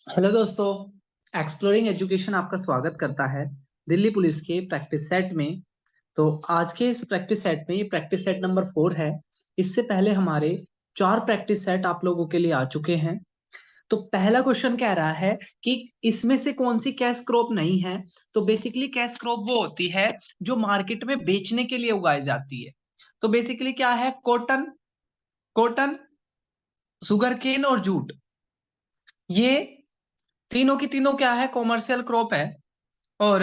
Hello दोस्तों। Exploring education आपका स्वागत करता है दिल्ली पुलिस के प्रैक्टिस सेट में। तो आज के इस प्रैक्टिस सेट में ये प्रैक्टिस सेट नंबर 4 है। इससे पहले हमारे 4 प्रैक्टिस सेट आप लोगों के लिए आ चुके हैं। तो पहला क्वेश्चन कह रहा है कि इसमें से कौन सी कैश क्रॉप नहीं है। तो बेसिकली कैश क्रॉप वो होती है जो मार्केट में बेचने के लिए उगाई जाती है। तो बेसिकली क्या है, कॉटन, कॉटन, शुगर केन और जूट। ये तीनों की तीनों क्या है, कॉमर्शियल क्रॉप है। और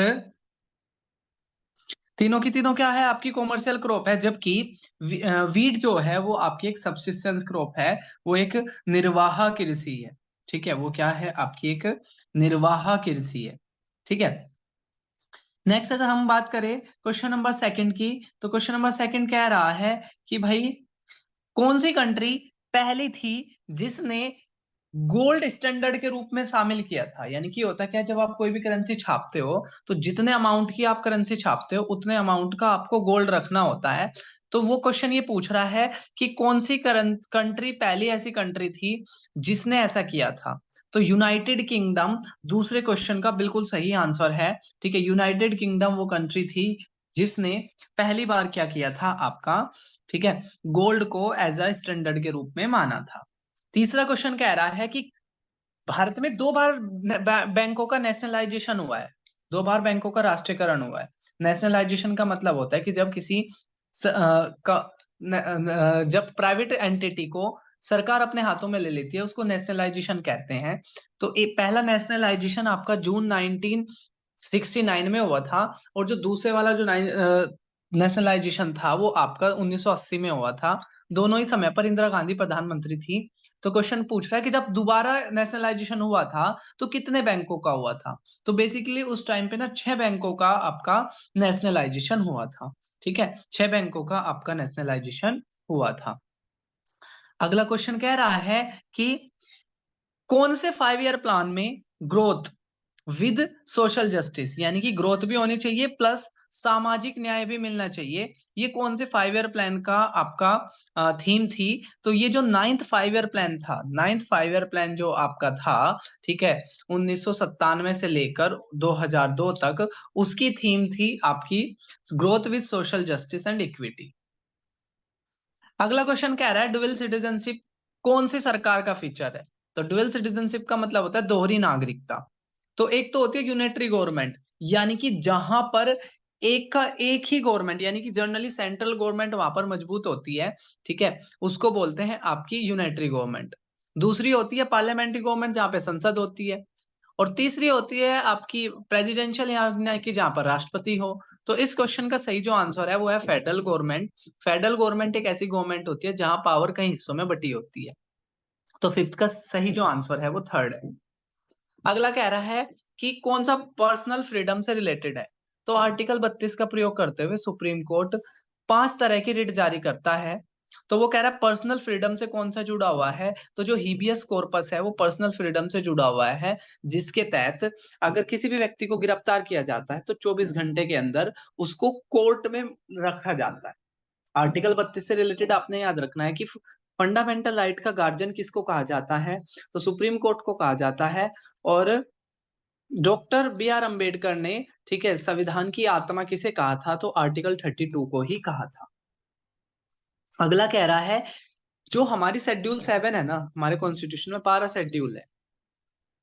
तीनों की तीनों क्या है, आपकी कॉमर्शियल क्रॉप है। जबकि वीट जो है वो आपकी एक सब्सिस्टेंस क्रॉप है, वो एक निर्वाह कृषि है। ठीक है, वो क्या है, आपकी एक निर्वाह कृषि है। ठीक है। नेक्स्ट अगर हम बात करें क्वेश्चन नंबर सेकंड की, तो क्वेश्चन नंबर सेकंड कह रहा है कि भाई कौन सी कंट्री पहली थी जिसने गोल्ड स्टैंडर्ड के रूप में शामिल किया था। यानी कि होता क्या है, जब आप कोई भी करेंसी छापते हो तो जितने अमाउंट की आप करेंसी छापते हो उतने अमाउंट का आपको गोल्ड रखना होता है। तो वो क्वेश्चन ये पूछ रहा है कि कौन सी कंट्री पहली ऐसी कंट्री थी जिसने ऐसा किया था। तो यूनाइटेड किंगडम दूसरे क्वेश्चन का बिल्कुल सही आंसर है। ठीक है, यूनाइटेड किंगडम वो कंट्री थी जिसने पहली बार क्या किया था आपका, ठीक है, गोल्ड को एज अ स्टैंडर्ड के रूप में माना था। तीसरा क्वेश्चन कह रहा है कि भारत में 2 बार बैंकों का नेशनलाइजेशन हुआ है। 2 बार बैंकों का राष्ट्रीयकरण हुआ है। नेशनलाइजेशन का मतलब होता है कि जब किसी जब प्राइवेट एंटिटी को सरकार अपने हाथों में ले लेती है उसको नेशनलाइजेशन कहते हैं। तो एक पहला नेशनलाइजेशन आपका जून 1969 में हुआ था। और जो दूसरे वाला जो नेशनलाइजेशन था वो आपका 1980 में हुआ था। दोनों ही समय पर इंदिरा गांधी प्रधानमंत्री थी। तो क्वेश्चन पूछ रहा है कि जब दोबारा नेशनलाइजेशन हुआ था तो कितने बैंकों का हुआ था। तो बेसिकली उस टाइम पे ना 6 बैंकों का आपका नेशनलाइजेशन हुआ था। ठीक है, 6 बैंकों का आपका नेशनलाइजेशन हुआ था। अगला क्वेश्चन कह रहा है कि कौन से 5 ईयर प्लान में ग्रोथ विद सोशल जस्टिस, यानी कि ग्रोथ भी होनी चाहिए प्लस सामाजिक न्याय भी मिलना चाहिए, ये कौन से 5 ईयर प्लान का आपका थीम थी। तो ये जो 9th 5 ईयर प्लान था, 9th 5 ईयर प्लान जो आपका था, ठीक है, 1997 से लेकर 2002 तक, उसकी थीम थी आपकी growth with social justice and equity. अगला क्वेश्चन कह रहा है डुअल सिटीजनशिप कौन सी सरकार का फीचर है। तो डुअल सिटीजनशिप का मतलब होता है दोहरी नागरिकता। तो एक तो होती है यूनिटरी गवर्नमेंट, यानी कि जहां पर एक का एक ही गवर्नमेंट, यानी कि जनरली सेंट्रल गवर्नमेंट वहां पर मजबूत होती है। ठीक है, उसको बोलते हैं आपकी यूनिटरी गवर्नमेंट। दूसरी होती है पार्लियामेंट्री गवर्नमेंट जहां पे संसद होती है। और तीसरी होती है आपकी प्रेसिडेंशियल, यानी कि जहां पर राष्ट्रपति हो। तो इस क्वेश्चन का सही जो आंसर है वो है फेडरल गवर्नमेंट। फेडरल गवर्नमेंट एक ऐसी गवर्नमेंट होती है जहां पावर कई हिस्सों में बटी होती है। तो फिफ्थ का सही जो आंसर है वो थर्ड है। अगला कह रहा है कि कौन सा पर्सनल फ्रीडम से रिलेटेड है। तो आर्टिकल 32 का प्रयोग करते हुए सुप्रीम कोर्ट 5 तरह की रिट जारी करता है। तो वो कह रहा है पर्सनल फ्रीडम से कौन सा जुड़ा हुआ है। तो जो हीबियस कॉर्पस है वो पर्सनल फ्रीडम से जुड़ा हुआ है, जिसके तहत अगर किसी भी व्यक्ति को गिरफ्तार किया जाता है तो 24 घंटे के अंदर उसको कोर्ट में रखा जाता है। आर्टिकल 32 से रिलेटेड आपने याद रखना है कि फंडामेंटल राइट का गार्जियन किसको कहा जाता है। तो सुप्रीम कोर्ट को कहा जाता है। और डॉक्टर बी आर अम्बेडकर ने, ठीक है, संविधान की आत्मा किसे कहा था, तो आर्टिकल 32 को ही कहा था। अगला कह रहा है जो हमारी शेड्यूल 7 है ना, हमारे कॉन्स्टिट्यूशन में 12 शेड्यूल है,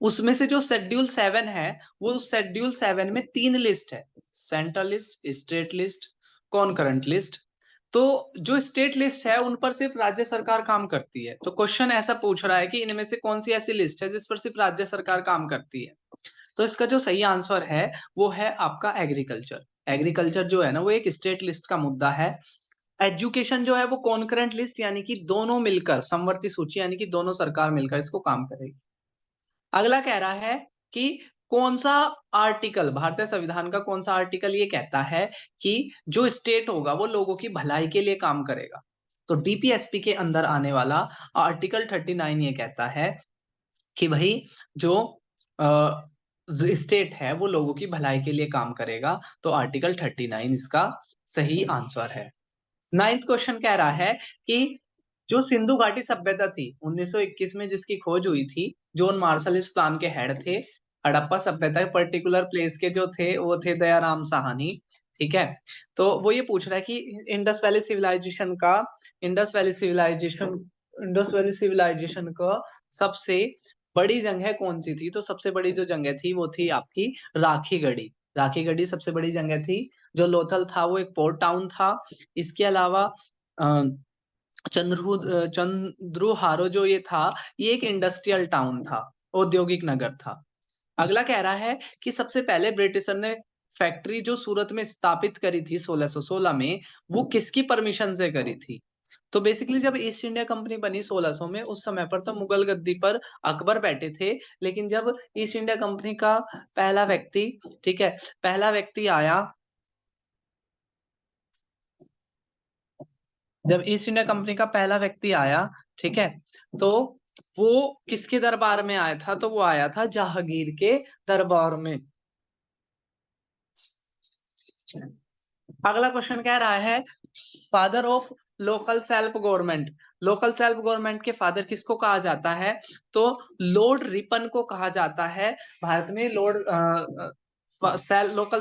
उसमें से जो शेड्यूल 7 है वो शेड्यूल 7 में 3 लिस्ट है। Central list, state list, concurrent list. तो जो स्टेट लिस्ट है उन पर सिर्फ राज्य सरकार काम करती है। तो क्वेश्चन ऐसा पूछ रहा है कि इनमें से कौन सी ऐसी लिस्ट है जिस पर सिर्फ राज्य सरकार काम करती है। तो इसका जो सही आंसर है वो है आपका एग्रीकल्चर। एग्रीकल्चर जो है ना वो एक स्टेट लिस्ट का मुद्दा है। एजुकेशन जो है वो कॉन्करेंट लिस्ट, यानी कि दोनों मिलकर समवर्ती सूची, यानी कि दोनों सरकार मिलकर इसको काम करेगी। अगला कह रहा है कि कौन सा आर्टिकल, भारतीय संविधान का कौन सा आर्टिकल ये कहता है कि जो स्टेट होगा वो लोगों की भलाई के लिए काम करेगा। तो डीपीएसपी के अंदर आने वाला आर्टिकल 39 ये कहता है कि भाई जो स्टेट है वो लोगों की भलाई के लिए काम करेगा। तो आर्टिकल 39 इसका सही आंसर है। नाइन्थ क्वेश्चन कह रहा है कि जो सिंधु घाटी सभ्यता थी 1921 में जिसकी खोज हुई थी, जॉन मार्शल इस प्लान के हेड थे। हड़प्पा सभ्यता पर्टिकुलर प्लेस के जो थे वो थे दयाराम साहनी। ठीक है, तो वो ये पूछ रहा है कि इंडस वैली सिविलाइजेशन का Indus valley civilization Indus valley civilization का सबसे बड़ी जगह कौन सी थी। तो सबसे बड़ी जो जगह थी वो थी आपकी राखी गढ़ी। राखी गढ़ी सबसे बड़ी जगह थी। जो लोथल था वो एक पोर्ट टाउन था। इसके अलावा चंद्रुहारो जो ये था, ये एक इंडस्ट्रियल टाउन था, औद्योगिक नगर था। अगला कह रहा है कि सबसे पहले ब्रिटिशर ने फैक्ट्री जो सूरत में स्थापित करी थी 1616 में, वो किसकी परमिशन से करी थी। तो बेसिकली जब ईस्ट इंडिया कंपनी बनी 1600 में, उस समय पर तो मुगल गद्दी पर अकबर बैठे थे। लेकिन जब ईस्ट इंडिया कंपनी का पहला व्यक्ति, ठीक है, पहला व्यक्ति आया, जब ईस्ट इंडिया कंपनी का पहला व्यक्ति आया, ठीक है, तो वो किसके दरबार में आया था। तो वो आया था जहांगीर के दरबार में। अगला क्वेश्चन कह रहा है father of local self government. Local self government के फादर किसको कहा जाता है। तो लॉर्ड रिपन को कहा जाता है। भारत में लोकल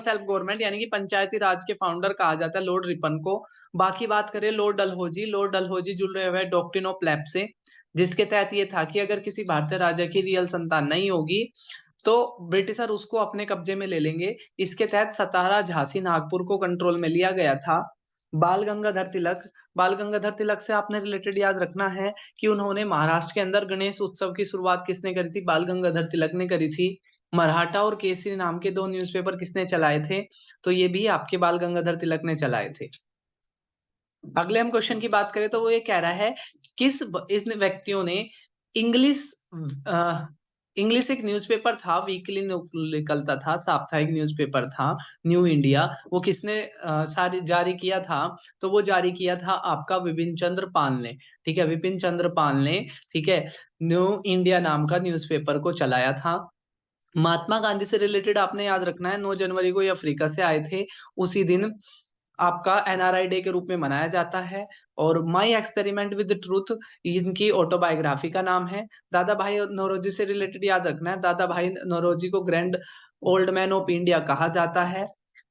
सेल्फ गवर्नमेंट यानी कि पंचायती राज के फाउंडर कहा जाता है लॉर्ड रिपन को। बाकी बात करें लॉर्ड डलहौजी, लॉर्ड डलहौजी जुड़ रहे हुए डॉक्ट्रिन ऑफ लैप से, जिसके तहत ये था कि अगर किसी भारतीय राजा की रियल संतान नहीं होगी तो ब्रिटिशर उसको अपने कब्जे में ले लेंगे। इसके तहत सतारा, झांसी, नागपुर को कंट्रोल में लिया गया था। बाल गंगाधर तिलक, बाल गंगाधर तिलक से आपने रिलेटेड याद रखना है कि उन्होंने महाराष्ट्र के अंदर गणेश उत्सव की शुरुआत किसने करी थी। बाल गंगाधर तिलक ने करी थी। मराठा और केसरी नाम के दो न्यूज़पेपर किसने चलाए थे। तो ये भी आपके बाल गंगाधर तिलक ने चलाए थे। अगले हम क्वेश्चन की बात करें तो वो ये कह रहा है इस व्यक्तियों ने इंग्लिश इंग्लिश एक न्यूज़पेपर था, वीकली निकलता था, साप्ताहिक न्यूज़पेपर था, न्यू इंडिया, वो किसने सारी जारी किया था। तो वो जारी किया था आपका विपिन चंद्र पाल ने। ठीक है, विपिन चंद्र पाल ने, ठीक है, न्यू इंडिया नाम का न्यूज़पेपर को चलाया था। महात्मा गांधी से रिलेटेड आपने याद रखना है 9 जनवरी को ये अफ्रीका से आए थे। उसी दिन आपका एनआरआई डे के रूप में मनाया जाता है। और माई एक्सपेरिमेंट विद ट्रूथ इनकी ऑटोबायोग्राफी का नाम है। दादा भाई नौरोजी से रिलेटेड याद रखना है, दादा भाई नौरोजी को grand old man of India कहा जाता है।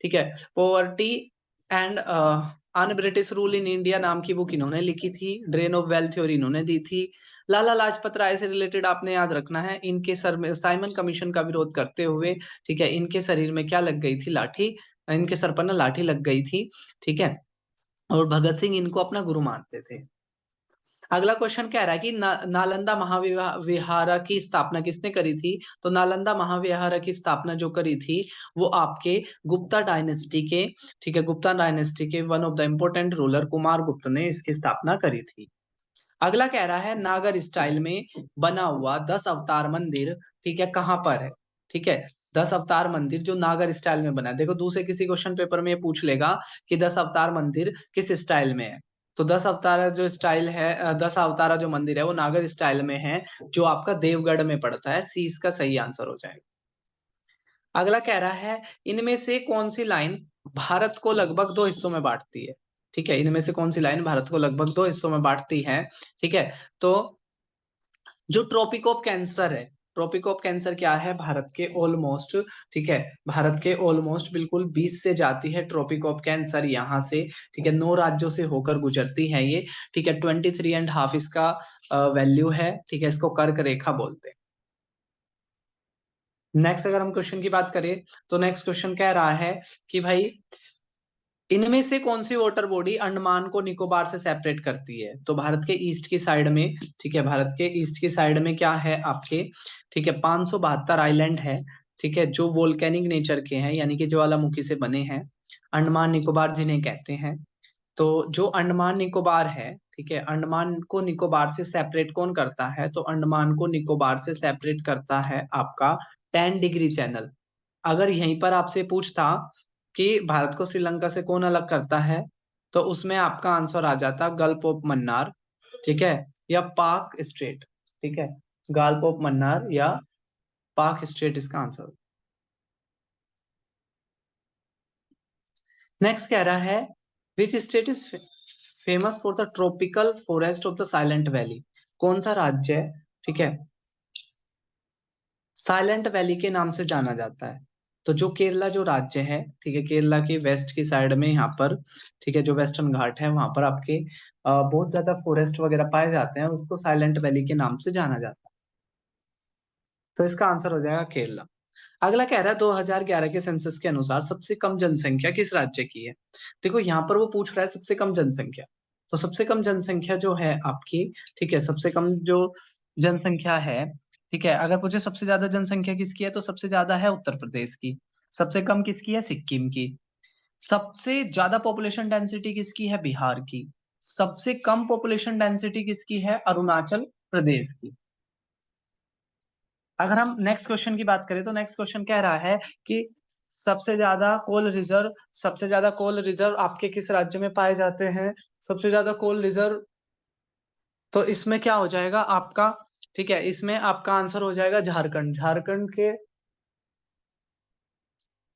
ठीक है, poverty and un British rule in India नाम की बुक इन्होंने लिखी थी। ड्रेन ऑफ वेल्थ थ्योरी इन्होंने दी थी। लाला लाजपत राय से रिलेटेड आपने याद रखना है, इनके सर में साइमन कमीशन का विरोध करते हुए, ठीक है, इनके शरीर में क्या लग गई थी, लाठी, इनके सर पर ना लाठी लग गई थी। ठीक है, और भगत सिंह इनको अपना गुरु मानते थे। अगला क्वेश्चन कह रहा है कि नालंदा महाविहार की स्थापना किसने करी थी। तो नालंदा महाविहार की स्थापना जो करी थी वो आपके गुप्ता डायनेस्टी के, ठीक है, गुप्ता डायनेस्टी के one of the important ruler Kumar गुप्त ने इसकी स्थापना करी थी। अगला कह रहा है नागर स्टाइल में बना हुआ 10 अवतार मंदिर, ठीक है, कहां पर है। ठीक है, 10 अवतार मंदिर जो नागर स्टाइल में बना है। देखो दूसरे किसी क्वेश्चन पेपर में ये पूछ लेगा कि 10 अवतार मंदिर किस स्टाइल में है। तो 10 अवतारा जो स्टाइल है, 10 अवतारा जो मंदिर है वो नागर स्टाइल में है, जो आपका देवगढ़ में पड़ता है। सी इसका सही आंसर हो जाएगा। अगला कह रहा है इनमें से कौन सी लाइन भारत को लगभग दो हिस्सों में बांटती है। ठीक है, इनमें से कौन सी लाइन भारत को लगभग दो हिस्सों में बांटती है। ठीक है, तो जो ट्रॉपिक ऑफ कैंसर है, ट्रॉपिक ऑफ कैंसर क्या है, भारत के ऑलमोस्ट, ठीक है, भारत के ऑलमोस्ट बिल्कुल 20 से जाती है ट्रॉपिक ऑफ कैंसर यहाँ से। ठीक है, 9 राज्यों से होकर गुजरती है ये। ठीक है, 23.5 इसका वैल्यू है। ठीक है, इसको कर्क रेखा बोलते हैं। नेक्स्ट अगर हम क्वेश्चन की बात करें तो नेक्स्ट क्वेश्चन कह रहा है कि भाई इनमें से कौन सी वाटर बॉडी अंडमान को निकोबार से सेपरेट करती है। तो भारत के ईस्ट की साइड में, ठीक है, भारत के ईस्ट की साइड में क्या है आपके, ठीक है, 572 आइलैंड है। ठीक है, जो वोल्केनिक नेचर के हैं यानी कि ज्वालामुखी से बने हैं, अंडमान निकोबार जिन्हें कहते हैं। तो जो अंडमान निकोबार है, ठीक है, अंडमान को निकोबार से सेपरेट कौन करता है। तो अंडमान को निकोबार से सेपरेट करता है आपका 10 डिग्री चैनल। अगर यहीं पर आपसे पूछता कि भारत को श्रीलंका से कौन अलग करता है, तो उसमें आपका आंसर आ जाता गल्फ ऑफ मन्नार, ठीक है, या पाक स्ट्रेट। ठीक है, गल्फ ऑफ मन्नार या पाक स्ट्रेट इसका आंसर। नेक्स्ट कह रहा है which state is famous for the tropical forest of the silent valley, कौन सा राज्य है, ठीक है, साइलेंट वैली के नाम से जाना जाता है? तो जो केरला जो राज्य है, ठीक है, केरला के वेस्ट की साइड में यहाँ पर, ठीक है, जो वेस्टर्न घाट है वहां पर आपके बहुत ज्यादा फॉरेस्ट वगैरह पाए जाते हैं, उसको साइलेंट वैली के नाम से जाना जाता है। तो इसका आंसर हो जाएगा केरला। अगला कह रहा है 2011 के सेंसस के अनुसार सबसे कम जनसंख्या किस राज्य की है? देखो यहाँ पर वो पूछ रहा है सबसे कम जनसंख्या, तो सबसे कम जनसंख्या जो है आपकी, ठीक है, सबसे कम जो जनसंख्या है, ठीक है, अगर पूछे सबसे ज्यादा जनसंख्या किसकी है, तो सबसे ज्यादा है उत्तर प्रदेश की। सबसे कम किसकी है? सिक्किम की। सबसे ज्यादा पॉपुलेशन डेंसिटी किसकी है? बिहार की। सबसे कम पॉपुलेशन डेंसिटी किसकी है? अरुणाचल प्रदेश की। अगर हम नेक्स्ट क्वेश्चन की बात करें तो नेक्स्ट क्वेश्चन कह रहा है कि सबसे ज्यादा कोल रिजर्व, सबसे ज्यादा कोल रिजर्व आपके किस राज्य में पाए जाते हैं? सबसे ज्यादा कोल रिजर्व, तो इसमें क्या हो जाएगा आपका, ठीक है, इसमें आपका आंसर हो जाएगा झारखंड। झारखंड के,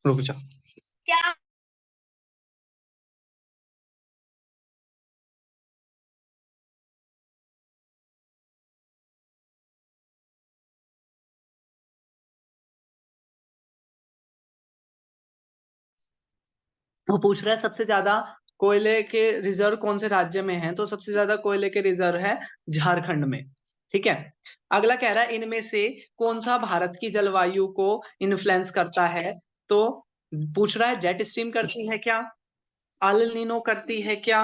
रुक जाओ, क्या वो पूछ रहा है सबसे ज्यादा कोयले के रिजर्व कौन से राज्य में है, तो सबसे ज्यादा कोयले के रिजर्व है झारखंड में, ठीक है। अगला कह रहा है इनमें से कौन सा भारत की जलवायु को इन्फ्लुएंस करता है? तो पूछ रहा है जेट स्ट्रीम करती है क्या, अल नीनो करती है क्या,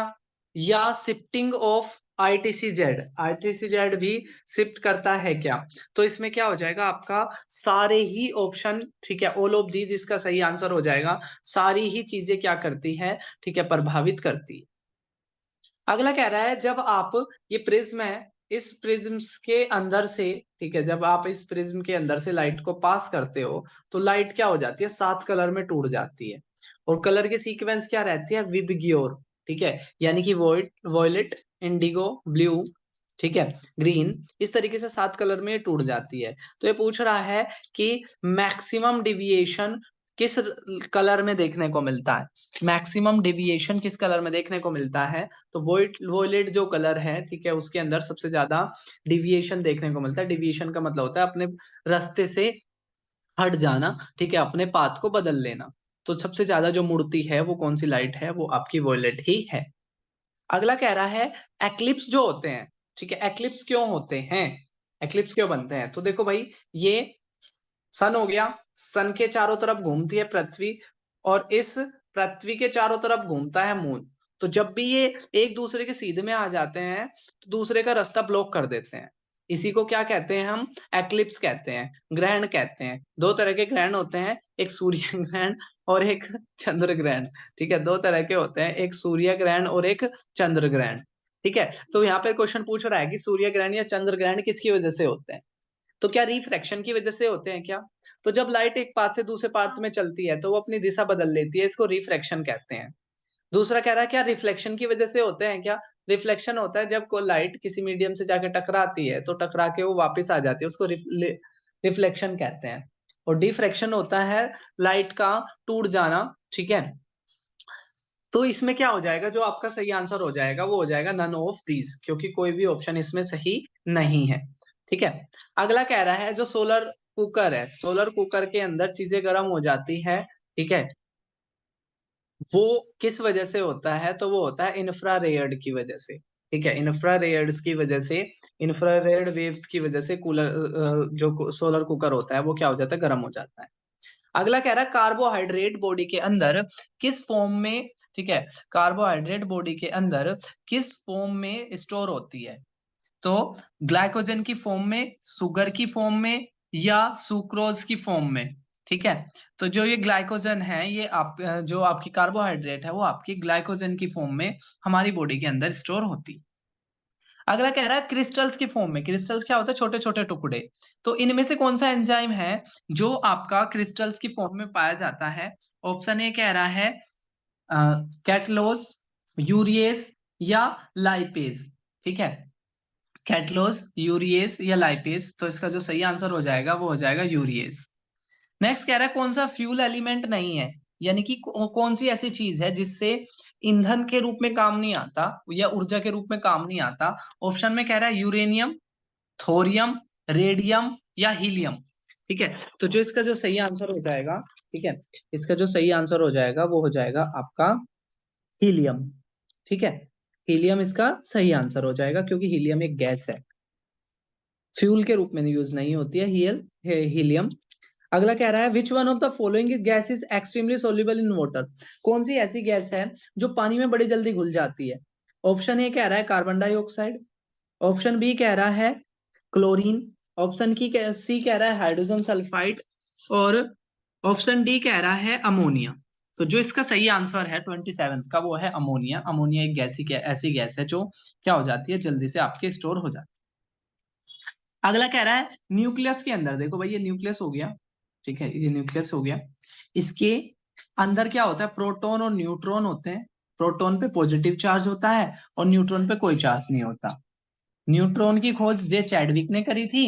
या shifting of ITC Z, ITC Z भी शिफ्ट करता है क्या? तो इसमें क्या हो जाएगा आपका, सारे ही ऑप्शन, ठीक है, ऑल ऑफ दीज इसका सही आंसर हो जाएगा। सारी ही चीजें क्या करती है, ठीक है, प्रभावित करती है। अगला कह रहा है जब आप, ये प्रिज्म है, इस प्रिज्म के अंदर से, ठीक है, जब आप इस प्रिज्म के अंदर से लाइट को पास करते हो तो लाइट क्या हो जाती है? 7 कलर में टूट जाती है। और कलर की सीक्वेंस क्या रहती है? विबग्योर, ठीक है, यानी कि वॉयलेट, इंडिगो, ब्लू, ठीक है, ग्रीन, इस तरीके से 7 कलर में टूट जाती है। तो ये पूछ रहा है कि मैक्सिमम डिविएशन किस कलर में देखने को मिलता है? मैक्सिमम डिविएशन किस कलर में देखने को मिलता है? तो वोयलेट जो कलर है, ठीक है, उसके अंदर सबसे ज्यादा डिविएशन देखने को मिलता है। डिविएशन का मतलब होता है अपने रास्ते से हट जाना, ठीक है, अपने पाथ को बदल लेना। तो सबसे ज्यादा जो मुड़ती है वो कौन सी लाइट है? वो आपकी वोयलेट ही है। अगला कह रहा है एक्लिप्स जो होते हैं, ठीक है, एक्लिप्स क्यों होते हैं, एक्लिप्स क्यों बनते हैं? तो देखो भाई, ये सन हो गया, सन के चारों तरफ घूमती है पृथ्वी, और इस पृथ्वी के चारों तरफ घूमता है मून। तो जब भी ये एक दूसरे के सीधे में आ जाते हैं तो दूसरे का रास्ता ब्लॉक कर देते हैं। इसी को क्या कहते हैं हम? एक्लिप्स कहते हैं, ग्रहण कहते हैं। दो तरह के ग्रहण होते हैं, एक सूर्य ग्रहण और एक चंद्र ग्रहण, ठीक है, दो तरह के होते हैं, एक सूर्य ग्रहण और एक चंद्र ग्रहण, ठीक है। तो यहाँ पे क्वेश्चन पूछ रहा है कि सूर्य ग्रहण या चंद्र ग्रहण किसकी वजह से होते हैं? तो क्या रिफ्रैक्शन की वजह से होते हैं क्या? तो जब लाइट एक पाथ से दूसरे पाथ में चलती है तो वो अपनी दिशा बदल लेती है, इसको रिफ्रैक्शन कहते हैं। दूसरा कह रहा है क्या रिफ्लेक्शन की वजह से होते हैं क्या? रिफ्लेक्शन होता है जब कोई लाइट किसी मीडियम से जाकर टकराती है तो टकरा के वो वापस आ जाती है, उसको रिफ्लेक्शन कहते हैं। और डिफ्रैक्शन होता है लाइट का टूट जाना, ठीक है। तो इसमें क्या हो जाएगा, जो आपका सही आंसर हो जाएगा वो हो जाएगा नन ऑफ दीज, क्योंकि कोई भी ऑप्शन इसमें सही नहीं है, ठीक है। अगला कह रहा है जो सोलर कुकर है, सोलर कुकर के अंदर चीजें गर्म हो जाती है, ठीक है, वो किस वजह से होता है? तो वो होता है इंफ्रारेड की वजह से, ठीक है, इंफ्रारेड्स की वजह से, इंफ्रारेड वेव्स की वजह से कूलर, जो सोलर कुकर होता है वो क्या हो जाता है? गर्म हो जाता है। अगला कह रहा है कार्बोहाइड्रेट बॉडी के अंदर किस फॉर्म में, ठीक है, कार्बोहाइड्रेट बॉडी के अंदर किस फॉर्म में स्टोर होती है? तो ग्लाइकोजन की फॉर्म में, शुगर की फॉर्म में, या सुक्रोज की फॉर्म में, ठीक है। तो जो ये ग्लाइकोजन है, ये आप जो आपकी कार्बोहाइड्रेट है वो आपकी ग्लाइकोजन की फॉर्म में हमारी बॉडी के अंदर स्टोर होती है। अगला कह रहा है क्रिस्टल्स की फॉर्म में, क्रिस्टल्स क्या होता है? छोटे छोटे टुकड़े। तो इनमें से कौन सा एंजाइम है जो आपका क्रिस्टल्स की फॉर्म में पाया जाता है? ऑप्शन ए कह रहा है कैटलोस, यूरिएस, या लाइपेज, ठीक है, कैटलोस, यूरिएस या लाइपेज। तो इसका जो सही आंसर हो जाएगा वो हो जाएगा यूरिएस। नेक्स्ट कह रहा है कौन सा फ्यूल एलिमेंट नहीं है? यानी कि कौन सी ऐसी चीज है जिससे ईंधन के रूप में काम नहीं आता या ऊर्जा के रूप में काम नहीं आता। ऑप्शन में कह रहा है यूरेनियम, थोरियम, रेडियम या हीलियम। ठीक है, तो जो इसका जो सही आंसर हो जाएगा, ठीक है, इसका जो सही आंसर हो जाएगा वो हो जाएगा आपका हीलियम। ठीक है, हीलियम इसका सही आंसर हो जाएगा, क्योंकि हीलियम एक गैस है, फ्यूल के रूप में यूज नहीं होती है हीलियम। अगला कह रहा है which one of the following gas is extremely soluble in water. कौन सी ऐसी गैस है जो पानी में बड़ी जल्दी घुल जाती है। ऑप्शन ए कह रहा है कार्बन डाइऑक्साइड, ऑप्शन बी कह रहा है क्लोरीन, ऑप्शन की सी कह रहा है हाइड्रोजन सल्फाइड, और ऑप्शन डी कह रहा है अमोनिया। तो जो इसका सही आंसर है 27 का वो है अमोनिया। अमोनिया एक ऐसी गैस है जो क्या हो जाती है, जल्दी से आपके स्टोर हो जाती है। अगला कह रहा है न्यूक्लियस के अंदर, देखो भाई ये न्यूक्लियस हो गया, ठीक है, ये न्यूक्लियस हो गया, इसके अंदर क्या होता है, प्रोटॉन और न्यूट्रॉन होते हैं। प्रोटॉन पे पॉजिटिव चार्ज होता है और न्यूट्रॉन पे कोई चार्ज नहीं होता। न्यूट्रॉन की खोज जे चैडविक ने करी थी,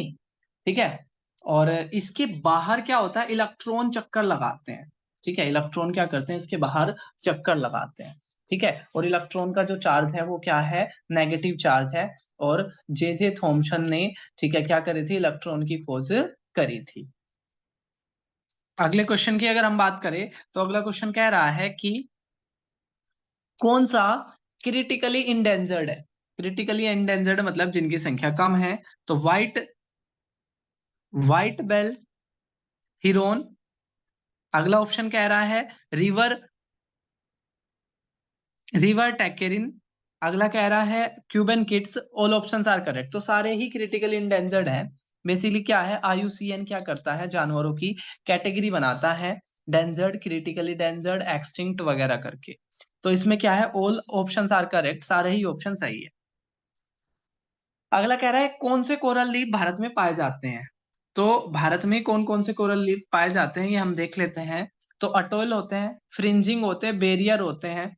ठीक है, और इसके बाहर क्या होता है, इलेक्ट्रॉन चक्कर लगाते हैं। ठीक है, इलेक्ट्रॉन क्या करते हैं, इसके बाहर चक्कर लगाते हैं। ठीक है, और इलेक्ट्रॉन का जो चार्ज है वो क्या है, नेगेटिव चार्ज है। और जे जे थॉमसन ने, ठीक है, क्या करी थी, इलेक्ट्रॉन की खोज करी थी। अगले क्वेश्चन की अगर हम बात करें तो अगला क्वेश्चन कह रहा है कि कौन सा क्रिटिकली इंडेंजर्ड है। क्रिटिकली इंडेंजर्ड मतलब जिनकी संख्या कम है। तो व्हाइट बेल हिरोन, अगला ऑप्शन कह रहा है रिवर रिवर टैकेरिन, अगला कह रहा है Cuban kids. All options are correct. तो सारे ही क्रिटिकली इंडेंजर्ड हैं। बेसिकली क्या है, आईयूसीएन क्या करता है, जानवरों की कैटेगरी बनाता है, डेंजर्ड, क्रिटिकली डेंजर्ड, एक्सटिंक्ट वगैरह करके। तो इसमें क्या है, ऑल ऑप्शंस आर करेक्ट, सारे ही ऑप्शन सही है। अगला कह रहा है कौन से कोरल लीफ भारत में पाए जाते हैं। तो भारत में कौन कौन से कोरल लीफ पाए जाते हैं ये हम देख लेते हैं। तो अटोल होते हैं, फ्रिंजिंग होते हैं, बेरियर होते हैं।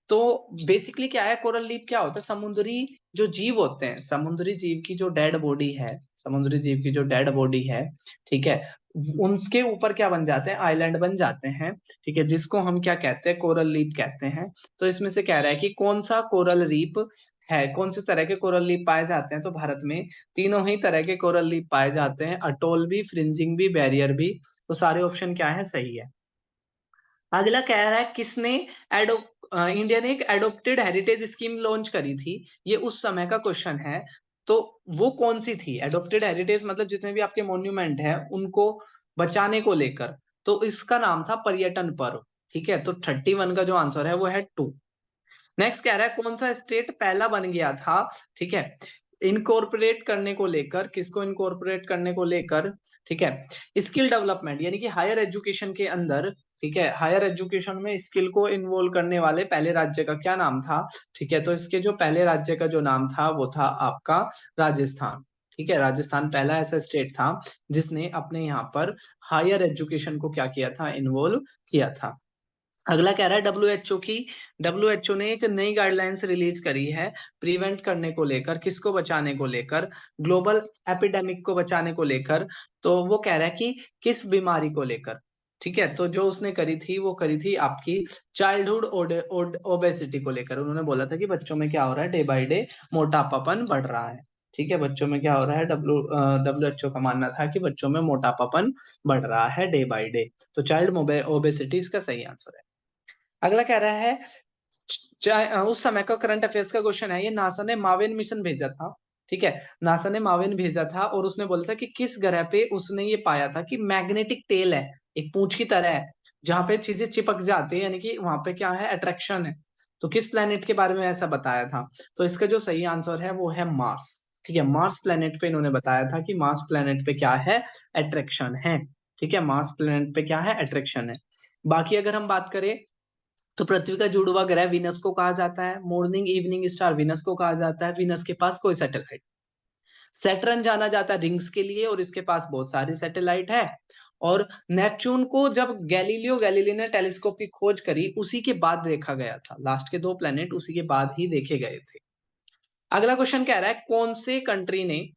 तो बेसिकली क्या है, कोरल लीफ क्या होता है, समुद्री जो जीव होते हैं, समुद्री जीव की जो डेड बॉडी है, समुद्री जीव की जो डेड बॉडी है, ठीक है, उनके ऊपर क्या बन जाते हैं, आइलैंड बन जाते हैं। ठीक है, जिसको हम क्या कहते हैं, कोरल लीफ कहते हैं। तो इसमें से कह रहा है कि कौन सा कोरल रीफ है, कौन से तरह के कोरल लीफ पाए जाते हैं। तो भारत में तीनों ही तरह के कोरल लीफ पाए जाते हैं, अटोल भी, फ्रिंजिंग भी, बैरियर भी। तो सारे ऑप्शन क्या है, सही है। अगला कह रहा है किसने एडो इंडिया ने एक एडोप्टेड हेरिटेज स्कीम लॉन्च करी थी, ये उस समय का क्वेश्चन है। तो वो कौन सी थी, एडोप्टेड हेरिटेज मतलब जितने भी आपके मॉन्यूमेंट है उनको बचाने को लेकर। तो इसका नाम था पर्यटन पर्व। ठीक है, तो 31 का जो आंसर है वो है 2। नेक्स्ट कह रहा है कौन सा स्टेट पहला बन गया था, ठीक है, इनकॉर्पोरेट करने को लेकर, किसको इनकॉर्पोरेट करने को लेकर, ठीक है, स्किल डेवलपमेंट यानी कि हायर एजुकेशन के अंदर, ठीक है, हायर एजुकेशन में स्किल को इन्वॉल्व करने वाले पहले राज्य का क्या नाम था। ठीक है, तो इसके जो पहले राज्य का जो नाम था वो था आपका राजस्थान। ठीक है, राजस्थान पहला ऐसा स्टेट था जिसने अपने यहाँ पर हायर एजुकेशन को क्या किया था, इन्वॉल्व किया था। अगला कह रहा है डब्ल्यूएचओ ने एक नई गाइडलाइंस रिलीज करी है प्रिवेंट करने को लेकर, किसको बचाने को लेकर, ग्लोबल एपिडेमिक को बचाने को लेकर। तो वो कह रहा है कि किस बीमारी को लेकर। ठीक है, तो जो उसने करी थी वो करी थी आपकी चाइल्डहुड ओबेसिटी को लेकर। उन्होंने बोला था कि बच्चों में क्या हो रहा है, डे बाय डे मोटापापन बढ़ रहा है। ठीक है, बच्चों में क्या हो रहा है, डब्ल्यूएचओ का मानना था कि बच्चों में मोटापापन बढ़ रहा है डे बाय डे। तो चाइल्ड ओबेसिटी इसका सही आंसर है। अगला कह रहा है उस समय का करंट अफेयर्स का क्वेश्चन है ये, नासा ने माविन मिशन भेजा था। ठीक है, नासा ने माविन भेजा था और उसने बोला था कि किस ग्रह पे उसने ये पाया था कि मैग्नेटिक टेल है, एक पूंछ की तरह है, जहां पे चीजें चिपक जाती है, यानी कि वहां पे क्या है, अट्रैक्शन है। तो किस प्लेनेट के बारे में ऐसा बताया था। तो इसका जो सही आंसर है वो है मार्स। ठीक है, मार्स प्लेनेट पे इन्होंने बताया था कि मार्स प्लेनेट पे क्या है, अट्रैक्शन है। ठीक है, मार्स प्लेनेट पे क्या है, अट्रैक्शन है। बाकी अगर हम बात करें तो पृथ्वी का जुड़वा ग्रह विनस को कहा जाता है, मॉर्निंग इवनिंग स्टार विनस को कहा जाता है। विनस के पास कोई सैटेलाइट, सैटर्न जाना जाता है रिंग्स के लिए और इसके पास बहुत सारे सैटेलाइट है। और नेपच्यून को जब गैलीलियो गैलीली ने टेलीस्कोप की खोज करी उसी के बाद देखा गया था, लास्ट के 2 प्लेनेट उसी के बाद ही देखे गए थे। अगला क्वेश्चन कह रहा है कौन से कंट्री ने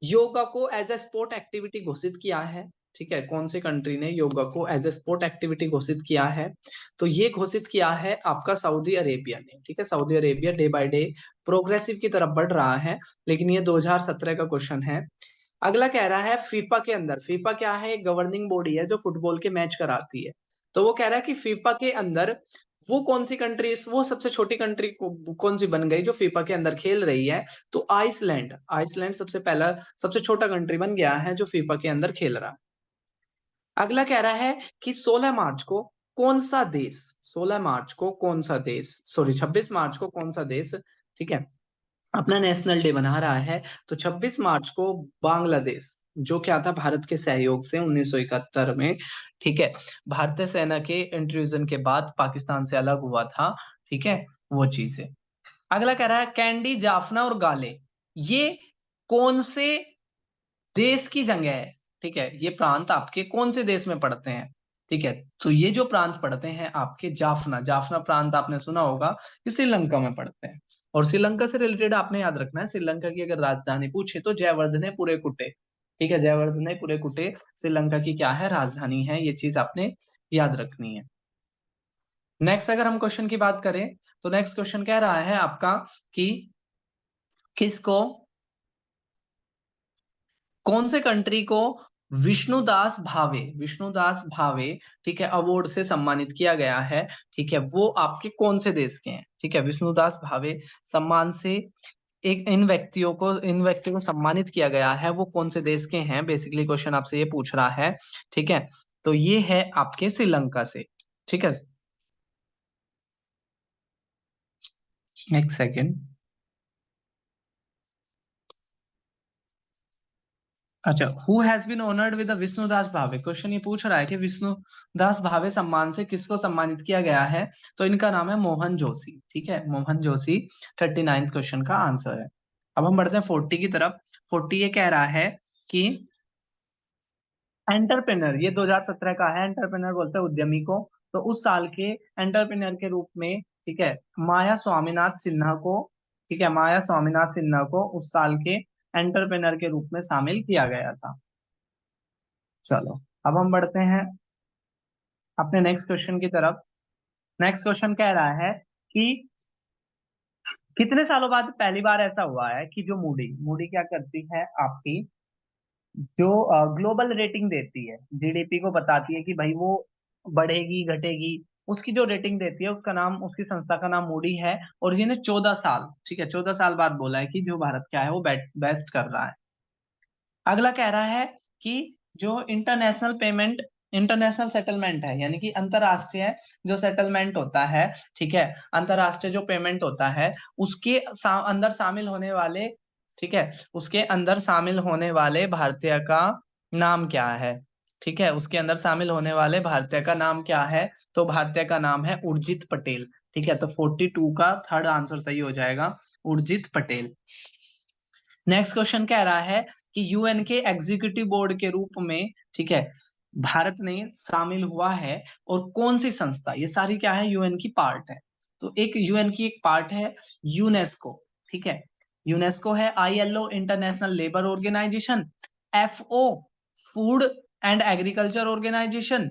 योगा को एज ए स्पोर्ट एक्टिविटी घोषित किया है। ठीक है, कौन सी कंट्री ने योगा को एज ए स्पोर्ट एक्टिविटी घोषित किया है? तो ये घोषित किया है आपका सऊदी अरेबिया ने। ठीक है, Saudi Arabia day by day progressive की तरफ बढ़ रहा है, लेकिन ये 2017 का क्वेश्चन है। अगला कह रहा है फीफा के अंदर, फीफा क्या है? एक गवर्निंग बॉडी है जो फुटबॉल के मैच कराती है। तो वो कह रहा है कि फीफा के अंदर वो कौन सी कंट्री, वो सबसे छोटी कंट्री कौन सी बन गई जो फीफा के अंदर खेल रही है? तो आइसलैंड, आइसलैंड सबसे पहला सबसे छोटा कंट्री बन गया है जो फीफा के अंदर खेल रहा है। अगला कह रहा है कि 16 मार्च को कौन सा देश, 16 मार्च को कौन सा देश, सॉरी 26 मार्च को कौन सा देश, ठीक है, अपना नेशनल डे बना रहा है? तो 26 मार्च को बांग्लादेश, जो क्या था भारत के सहयोग से 1971 में, ठीक है, भारतीय सेना के इंट्रूजन के बाद पाकिस्तान से अलग हुआ था, ठीक है, वो चीज है। अगला कह रहा है कैंडी, जाफना और गाले, ये कौन से देश की जगह है? ठीक है, ये प्रांत आपके कौन से देश में पड़ते हैं? ठीक है, तो ये जो प्रांत पड़ते हैं आपके जाफना, जाफना प्रांत आपने सुना होगा, ये श्रीलंका में पड़ते हैं। और श्रीलंका से रिलेटेड आपने याद रखना है, श्रीलंका की अगर राजधानी पूछे तो जयवर्धने पुरेकुटे। ठीक है, जयवर्धने पुरेकुटे श्रीलंका की क्या है? राजधानी है। ये चीज आपने याद रखनी है। नेक्स्ट अगर हम क्वेश्चन की बात करें तो नेक्स्ट क्वेश्चन कह रहा है आपका कि किसको, कौन से कंट्री को विष्णुदास भावे, विष्णुदास भावे, ठीक है, अवार्ड से सम्मानित किया गया है? ठीक है, वो आपके कौन से देश के हैं? ठीक है, विष्णुदास भावे सम्मान से एक इन व्यक्तियों को सम्मानित किया गया है, वो कौन से देश के हैं? बेसिकली क्वेश्चन आपसे ये पूछ रहा है। ठीक है, तो ये है आपके श्रीलंका से। ठीक है, एक सेकेंड। अच्छा, who has been honoured with the Vishnudas Bhave, question ये पूछ रहा है कि विष्णुदास भावे सम्मान से किसको सम्मानित किया गया है? तो इनका नाम है मोहन जोशी। ठीक है, मोहन जोशी 39 क्वेश्चन का आंसर है। अब हम बढ़ते हैं 40 की तरफ। 40 ये कह रहा है कि एंटरप्रेन्योर, ये 2017 का है, एंटरप्रेन्योर बोलते हैं उद्यमी को। तो उस साल के एंटरप्रेन्योर के रूप में, ठीक है, माया स्वामीनाथ सिन्हा को, ठीक है, माया स्वामीनाथ सिन्हा को उस साल के एंटरप्रेन्योर के रूप में शामिल किया गया था। चलो, अब हम बढ़ते हैं अपने नेक्स्ट क्वेश्चन की तरफ। नेक्स्ट क्वेश्चन कह रहा है कि कितने सालों बाद पहली बार ऐसा हुआ है कि जो मूडी, मूडी क्या करती है आपकी, जो ग्लोबल रेटिंग देती है, जीडीपी को बताती है कि भाई वो बढ़ेगी घटेगी, उसकी जो रेटिंग देती है उसका नाम, उसकी संस्था का नाम मूडी है। और ये ने 14 साल, ठीक है, 14 साल बाद बोला है कि जो भारत क्या है वो बेस्ट कर रहा है। अगला कह रहा है कि जो इंटरनेशनल सेटलमेंट है, यानी कि अंतरराष्ट्रीय जो सेटलमेंट होता है, ठीक है, अंतरराष्ट्रीय जो पेमेंट होता है, उसके अंदर शामिल होने वाले, ठीक है, उसके अंदर शामिल होने वाले भारतीय का नाम क्या है? ठीक है, उसके अंदर शामिल होने वाले भारतीय का नाम क्या है? तो भारतीय का नाम है उर्जित पटेल। ठीक है, तो 42 का थर्ड आंसर सही हो जाएगा, उर्जित पटेल। नेक्स्ट क्वेश्चन कह रहा है कि यूएन के एग्जीक्यूटिव बोर्ड के रूप में, ठीक है, भारत ने शामिल हुआ है, और कौन सी संस्था, ये सारी क्या है? यूएन की पार्ट है। तो एक यूएन की एक पार्ट है यूनेस्को। ठीक है, यूनेस्को है, ILO International Labour Organization, FAO Food and Agriculture Organization,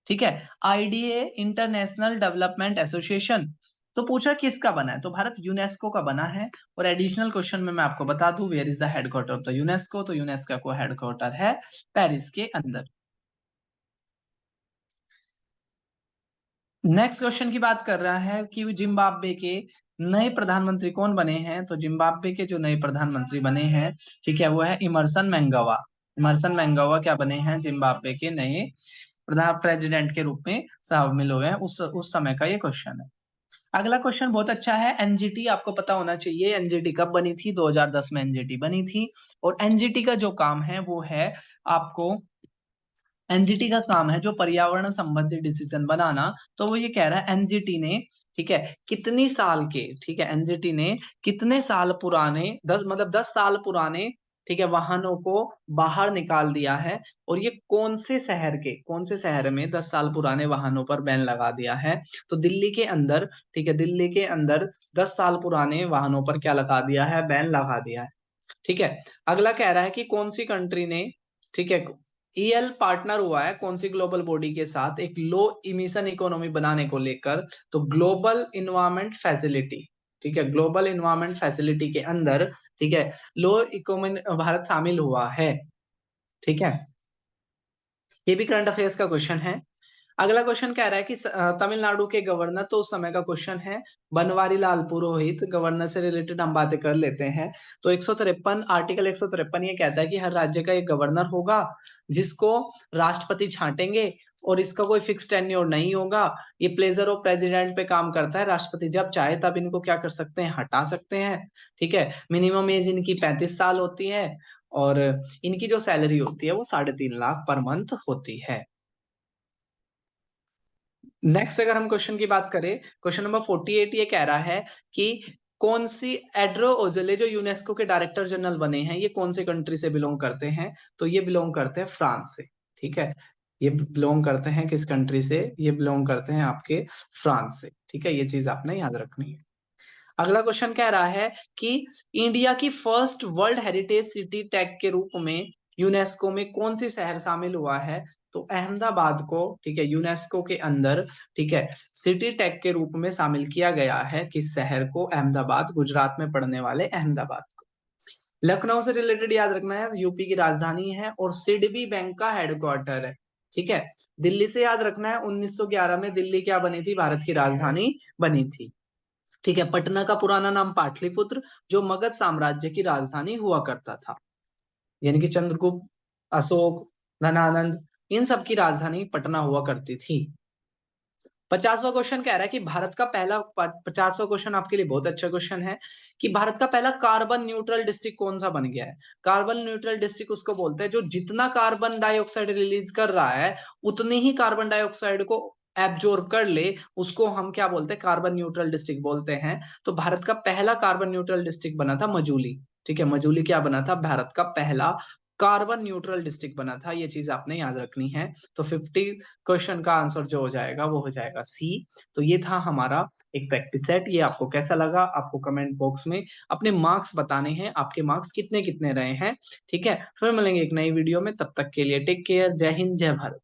ठीक है, आईडीए इंटरनेशनल डेवलपमेंट एसोसिएशन। तो पूछा किसका बना है? तो भारत यूनेस्को का बना है। और एडिशनल क्वेश्चन में मैं आपको बता दूं, where is the headquarter of the UNESCO, तो यूनेस्को को हेडक्वार्टर है पेरिस के अंदर। नेक्स्ट क्वेश्चन की बात कर रहा है कि जिम्बाब्वे के नए प्रधानमंत्री कौन बने हैं? तो जिम्बाब्वे के जो नए प्रधानमंत्री बने हैं, ठीक है, वो है इमरसन मैंगावा। इमरसन मैंगावा क्या बने हैं? जिम्बाब्वे के नए प्रधान प्रेसिडेंट के रूप में शामिल हुए हैं। उस समय का ये क्वेश्चन है। अगला क्वेश्चन बहुत अच्छा है, एनजीटी आपको पता होना चाहिए। एनजीटी कब बनी थी? 2010 में एनजीटी बनी थी। और एनजीटी का जो काम है वो है आपको, एनजीटी का काम है जो पर्यावरण संबंधी डिसीजन बनाना। तो वो ये कह रहा है एनजीटी ने, ठीक है, कितनी साल के, ठीक है, एनजीटी ने कितने साल पुराने, 10 साल पुराने, ठीक है, वाहनों को बाहर निकाल दिया है। और ये कौन से शहर में 10 साल पुराने वाहनों पर बैन लगा दिया है? तो दिल्ली के अंदर, ठीक है, दिल्ली के अंदर 10 साल पुराने वाहनों पर क्या लगा दिया है? बैन लगा दिया है। ठीक है, अगला कह रहा है कि कौन सी कंट्री ने, ठीक है, ईएल पार्टनर हुआ है कौन सी ग्लोबल बॉडी के साथ एक लो इमिशन इकोनॉमी बनाने को लेकर, तो ग्लोबल इन्वायरमेंट फैसिलिटी, ठीक है, ग्लोबल इन्वायरमेंट फैसिलिटी के अंदर, ठीक है, लो इकोनॉमी भारत शामिल हुआ है, ठीक है। ये भी करंट अफेयर्स का क्वेश्चन है। अगला क्वेश्चन कह रहा है कि तमिलनाडु के गवर्नर, तो उस समय का क्वेश्चन है, बनवारी लाल पुरोहित, गवर्नर से रिलेटेड हम बातें कर लेते हैं। तो 153 आर्टिकल 153 ये कहता है कि हर राज्य का एक गवर्नर होगा जिसको राष्ट्रपति छांटेंगे और इसका कोई फिक्स टेन्योर नहीं होगा। ये प्लेजर ऑफ प्रेसिडेंट पे काम करता है, राष्ट्रपति जब चाहे तब इनको क्या कर सकते हैं, हटा सकते हैं, ठीक है। मिनिमम एज इनकी 35 साल होती है और इनकी जो सैलरी होती है वो 3.5 लाख पर मंथ होती है। नेक्स्ट अगर हम क्वेश्चन की बात करें, क्वेश्चन नंबर 48 ये कह रहा है कि कौन सी एड्रो ओजले जो यूनेस्को के डायरेक्टर जनरल बने हैं, ये कौन से कंट्री से बिलोंग करते हैं, तो ये बिलोंग करते हैं फ्रांस से, ठीक है। ये बिलोंग करते हैं किस कंट्री से, ये बिलोंग करते हैं आपके फ्रांस से, ठीक है, ये चीज आपने याद रखनी है। अगला क्वेश्चन कह रहा है कि इंडिया की first world heritage city tag के रूप में यूनेस्को में कौन सी शहर शामिल हुआ है, तो अहमदाबाद को, ठीक है, यूनेस्को के अंदर, ठीक है, सिटी टैग के रूप में शामिल किया गया है, किस शहर को, अहमदाबाद, गुजरात में पड़ने वाले अहमदाबाद को। लखनऊ से रिलेटेड याद रखना है, यूपी की राजधानी है और सिडबी बैंक का हेडक्वार्टर है, ठीक है। दिल्ली से याद रखना है, 1911 में दिल्ली क्या बनी थी, भारत की राजधानी बनी थी, ठीक है। पटना का पुराना नाम पाटलिपुत्र, जो मगध साम्राज्य की राजधानी हुआ करता था, यानी कि चंद्रगुप्त, अशोक, धनानंद, इन सब की राजधानी पटना हुआ करती थी। 50वां क्वेश्चन कह रहा है कि भारत का पहला, 50वां क्वेश्चन आपके लिए बहुत अच्छा क्वेश्चन है कि भारत का पहला कार्बन न्यूट्रल डिस्ट्रिक्ट कौन सा बन गया है। कार्बन न्यूट्रल डिस्ट्रिक्ट उसको बोलते हैं जो जितना कार्बन डाइऑक्साइड रिलीज कर रहा है उतनी ही कार्बन डाइऑक्साइड को एब्जॉर्ब कर ले, उसको हम क्या बोलते हैं, कार्बन न्यूट्रल डिस्ट्रिक्ट बोलते हैं। तो भारत का पहला कार्बन न्यूट्रल डिस्ट्रिक्ट बना था मजूली, ठीक है, मजूली क्या बना था, भारत का पहला कार्बन न्यूट्रल डिस्ट्रिक्ट बना था, ये चीज आपने याद रखनी है। तो 50 क्वेश्चन का आंसर जो हो जाएगा वो हो जाएगा सी। तो ये था हमारा एक प्रैक्टिस सेट। ये आपको कैसा लगा, आपको कमेंट बॉक्स में अपने मार्क्स बताने हैं, आपके मार्क्स कितने कितने रहे हैं, ठीक है। फिर मिलेंगे एक नई वीडियो में, तब तक के लिए टेक केयर, जय हिंद जय भारत।